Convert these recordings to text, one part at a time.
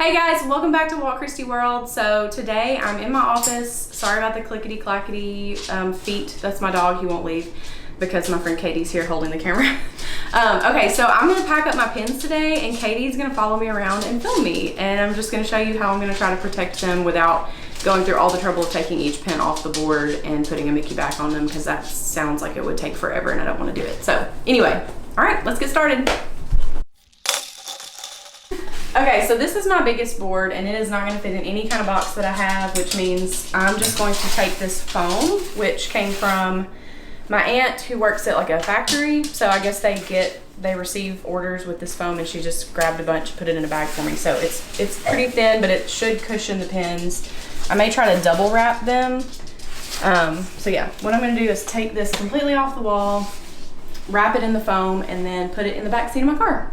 Hey guys, welcome back to Walt Christie World. So today I'm in my office. Sorry about the clickety clackety feet. That's my dog. He won't leave because my friend Katie's here holding the camera. Okay, so I'm gonna pack up my pins today and Katie's gonna follow me around and film me. And I'm just gonna show you how I'm gonna try to protect them without going through all the trouble of taking each pin off the board and putting a Mickey back on them, because that sounds like it would take forever and I don't wanna do it. So anyway, all right, let's get started. Okay, so this is my biggest board and it is not gonna fit in any kind of box that I have, which means I'm just going to take this foam, which came from my aunt who works at like a factory. So I guess they receive orders with this foam and she just grabbed a bunch, put it in a bag for me. So it's pretty thin, but it should cushion the pins. I may try to double wrap them. So yeah, what I'm gonna do is take this completely off the wall, wrap it in the foam, and then put it in the back seat of my car.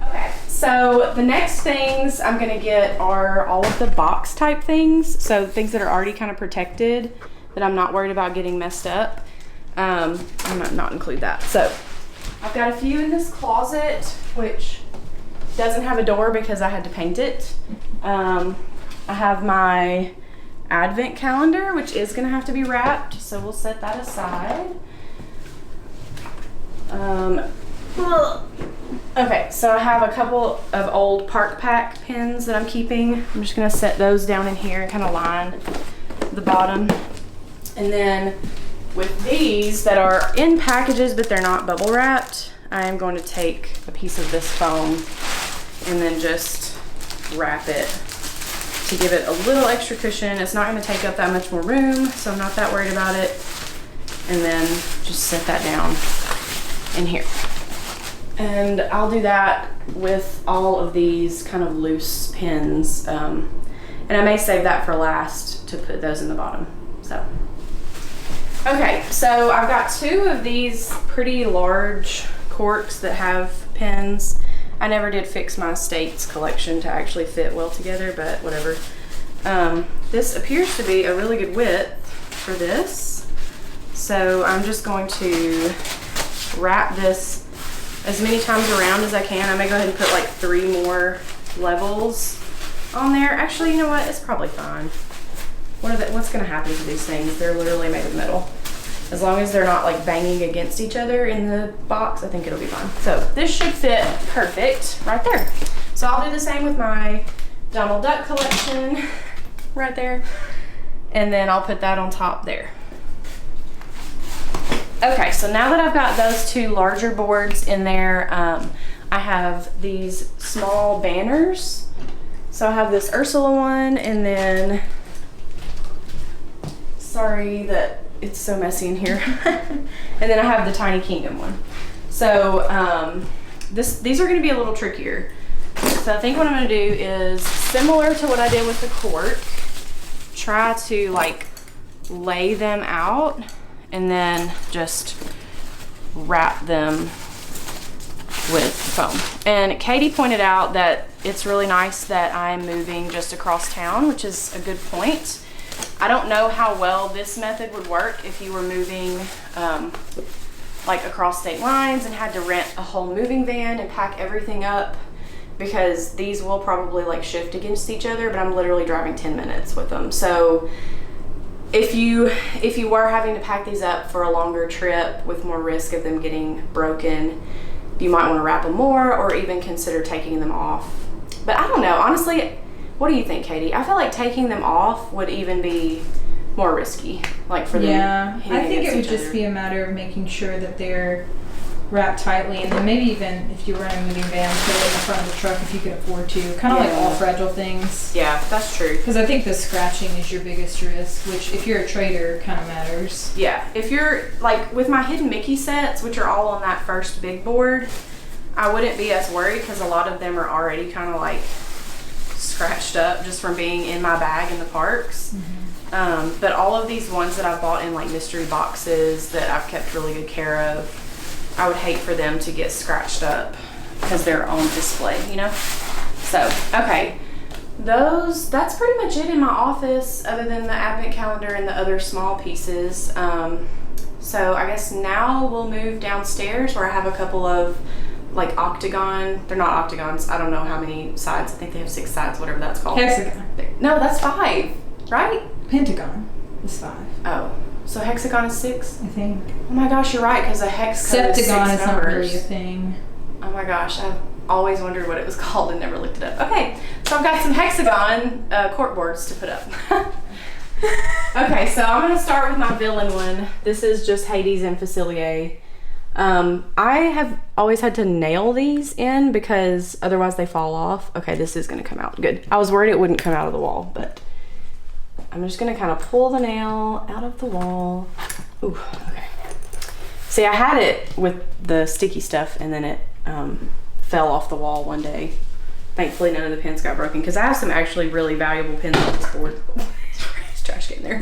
Okay, so the next things I'm gonna get are all of the box type things. So things that are already kind of protected that I'm not worried about getting messed up. I might not include that. So I've got a few in this closet, which doesn't have a door because I had to paint it. I have my advent calendar, which is gonna have to be wrapped. So we'll set that aside. Okay, so I have a couple of old Park Pack pins that I'm keeping. I'm just gonna set those down in here and kind of line the bottom. And then with these that are in packages but they're not bubble wrapped, I am going to take a piece of this foam and then just wrap it to give it a little extra cushion. It's not gonna take up that much more room, so I'm not that worried about it. And then just set that down in here. And I'll do that with all of these kind of loose pins. And I may save that for last to put those in the bottom, so. Okay, so I've got two of these pretty large corks that have pins. I never did fix my States collection to actually fit well together, but whatever. This appears to be a really good width for this. So I'm just going to wrap this as many times around as I can. I may go ahead and put like 3 more levels on there. Actually, you know what? It's probably fine. What's gonna happen to these things? They're literally made of metal. As long as they're not like banging against each other in the box, I think it'll be fine. So this should fit perfect right there. So I'll do the same with my Donald Duck collection right there. And then I'll put that on top there. Okay, so now that I've got those two larger boards in there, I have these small banners. So I have this Ursula one, and then, sorry that it's so messy in here. And then I have the Tiny Kingdom one. So these are gonna be a little trickier. So I think what I'm gonna do is similar to what I did with the cork, try to like lay them out and then just wrap them with foam. And Katie pointed out that it's really nice that I'm moving just across town, which is a good point. I don't know how well this method would work if you were moving like across state lines and had to rent a whole moving van and pack everything up, because these will probably like shift against each other, but I'm literally driving 10 minutes with them. So if you were having to pack these up for a longer trip with more risk of them getting broken, you might want to wrap them more or even consider taking them off. But I don't know, honestly, what do you think, Katie? I feel like taking them off would even be more risky, like for them. Yeah, I think it would just be a matter of making sure that they're wrapped tightly, and then maybe even if you were in a moving van, put it in the front of the truck if you could afford to. Kind of like all fragile things. Yeah, that's true. Because I think the scratching is your biggest risk, which if you're a trader kind of matters. Yeah, if you're like with my hidden Mickey sets, which are all on that first big board, I wouldn't be as worried because a lot of them are already kind of like scratched up just from being in my bag in the parks. Mm-hmm. But all of these ones that I've bought in like mystery boxes that I've kept really good care of, I would hate for them to get scratched up because they're on display, you know? So, okay, that's pretty much it in my office other than the advent calendar and the other small pieces. So I guess now we'll move downstairs where I have a couple of like octagon. They're not octagons. I don't know how many sides. I think they have 6 sides, whatever that's called. Hexagon. No, that's 5, right? Pentagon is 5. Oh, so hexagon is 6? I think. Oh my gosh, you're right, because a hex code is 6 Septagon is not numbers. really a thing. Oh my gosh, I've always wondered what it was called and never looked it up. Okay, so I've got some hexagon cork boards to put up. Okay, so I'm gonna start with my villain one. This is just Hades and Facilier. I have always had to nail these in because otherwise they fall off. Okay, this is gonna come out good. I was worried it wouldn't come out of the wall, but I'm just gonna kind of pull the nail out of the wall. Ooh, okay. See, I had it with the sticky stuff and then it fell off the wall one day. Thankfully, none of the pins got broken because I have some actually really valuable pins on this board. Trash can there.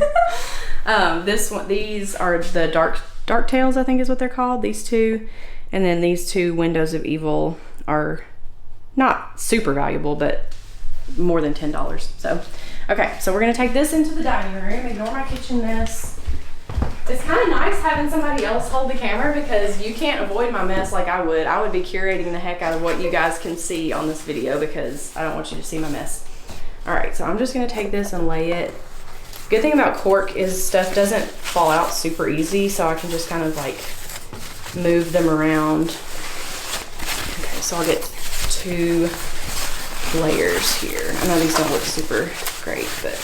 These are the dark tails, I think is what they're called, these two. And then these two Windows of Evil are not super valuable, but more than $10. So, okay, so we're gonna take this into the dining room, ignore my kitchen mess. It's kind of nice having somebody else hold the camera because you can't avoid my mess like I would. I would be curating the heck out of what you guys can see on this video because I don't want you to see my mess. All right, so I'm just gonna take this and lay it. Good thing about cork is stuff doesn't fall out super easy, so I can just kind of like move them around. Okay, so I'll get 2 layers here. I know these don't look super great, but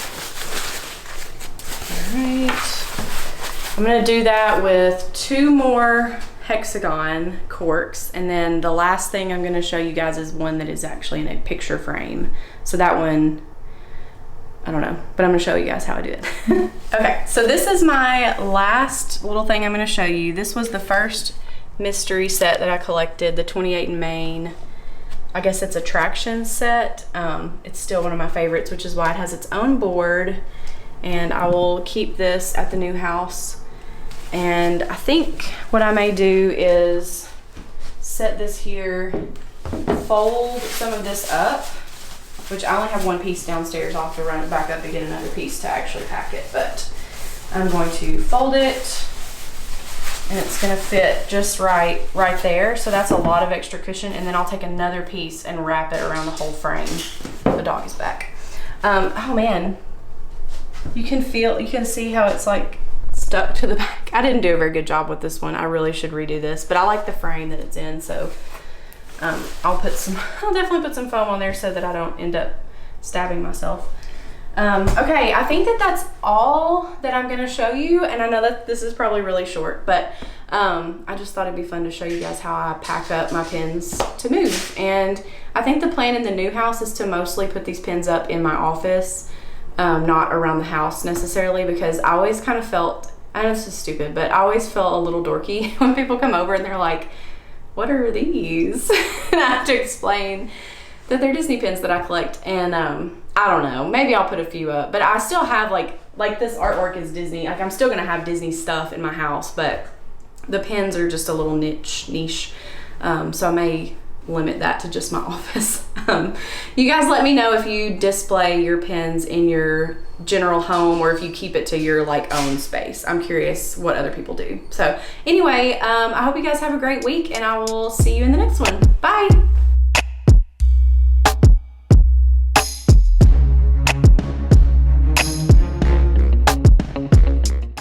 all right. I'm gonna do that with 2 more hexagon corks, and then the last thing I'm gonna show you guys is one that is actually in a picture frame. So that one, I don't know, but I'm gonna show you guys how I do it. Okay, so this is my last little thing I'm gonna show you. This was the first mystery set that I collected, the 28 in Maine. I guess it's attraction set. It's still one of my favorites, which is why it has its own board. And I will keep this at the new house. And I think what I may do is set this here, fold some of this up, which I only have 1 piece downstairs. I'll have to run it back up and get another piece to actually pack it. But I'm going to fold it, and it's gonna fit just right there. So that's a lot of extra cushion. And then I'll take another piece and wrap it around the whole frame. The dog is back. Oh man, you can see how it's like stuck to the back. I didn't do a very good job with this one. I really should redo this, but I like the frame that it's in, so I'll definitely put some foam on there so that I don't end up stabbing myself. Okay, I think that's all that I'm gonna show you, and I know that this is probably really short, but I just thought it'd be fun to show you guys how I pack up my pins to move. And I think the plan in the new house is to mostly put these pins up in my office, not around the house necessarily, because I always kind of felt, I know this is stupid, but I always felt a little dorky when people come over and they're like, what are these? And I have to explain that they're Disney pins that I collect. And I don't know, maybe I'll put a few up, but I still have like this artwork is Disney. Like I'm still gonna have Disney stuff in my house, but the pins are just a little niche. So I may limit that to just my office. You guys let me know if you display your pins in your general home or if you keep it to your like own space. I'm curious what other people do. So anyway, I hope you guys have a great week, and I will see you in the next one. Bye.